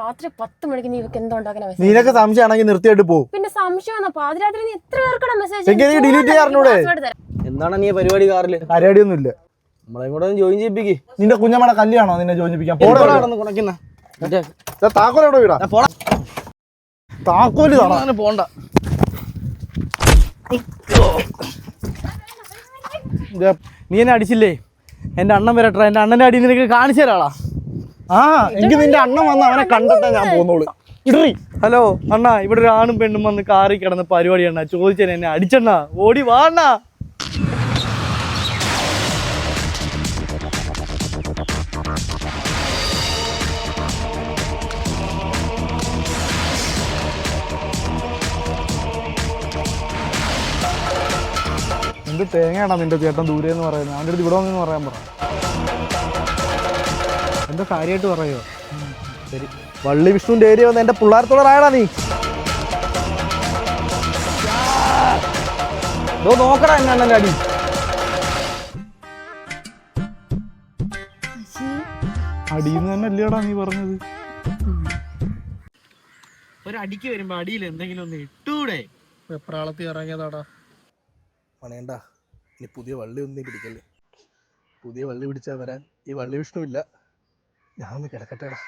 രാത്രി 10 മണിക്ക് നീ എന്താ ഉണ്ടാക്കുന്ന മെസ്സേജ്? നിനക്ക് സംശയമാണെങ്കിൽ നിർത്തിയിട്ട് പോകും. പിന്നെ സംശയം പാതിരാത്രി നീ എത്ര പേർക്കാണ് മെസ്സേജ്? ഡിലീറ്റ് ചെയ്യാറുണ്ടൂടെ? എന്താണ് നീ പരിപാടി കാറില്? പരിപാടിയൊന്നും ഇല്ല. നമ്മളെ കൂടെ ജോയിൻ ചെയ്യിപ്പിക്ക്. നിന്റെ കുഞ്ഞമ്മയുടെ കല്യാണോ നിന്നെ ജോയിൻ ചെയ്യിപ്പിക്കാൻ? താക്കോൽ എവിടെ വീടാ? താക്കോല് പോണ്ട. നീ എന്നെ അടിച്ചില്ലേ? എന്റെ അണ്ണൻ വരട്ടെ. എന്റെ അണ്ണനെ അടി നിനക്ക് കാണിച്ചു തരാളാ. എങ്കിൽ നിന്റെ അണ്ണൻ വന്ന് അവനെ കണ്ടിട്ടേ ഞാൻ പോന്നോളൂ. ഹലോ അണ്ണാ, ഇവിടെ ഒരു ആണും പെണ്ണും വന്ന് കാറി കിടന്ന പരിപാടി അണ്ണാ. ചോദിച്ചാൽ എന്നെ അടിച്ചണ്ണാ. ഓടി വാ അണ്ണാ. എന്ത് തേങ്ങയാണോ നിന്റെ ചേട്ടൻ ദൂരെന്ന് പറയുന്നത്? അവൻ്റെ അടുത്ത് ഇവിടെ വന്നെന്ന് പറയാൻ പറ. എന്താ കാര്യമായിട്ട് പറയുമോ? ശരി, വള്ളി വിഷ്ണുവിന്റെ ഏരിയ വന്ന് എന്റെ പിള്ളേർത്തോടെ ആയടാ നീ. നോക്കടാ എന്നെ അണ്ണന്റെ അടി. അടിയെന്ന് തന്നെ അല്ലേടാ നീ പറഞ്ഞത്? ഒരടിക്ക് വരുമ്പോ അടിയിൽ എന്തെങ്കിലും ഒന്ന് ഇട്ടൂടെ? വെപ്രാളത്തിൽ ഇറങ്ങിയതാടാ. പണയണ്ട, ഇനി പുതിയ വള്ളി ഒന്നും പിടിക്കല്ലേ. പുതിയ വള്ളി പിടിച്ചാൽ വരാൻ ഈ വള്ളി വിഷ്ണു ഇല്ല. ഞാൻ ഒന്ന് കിടക്കട്ടെടാ.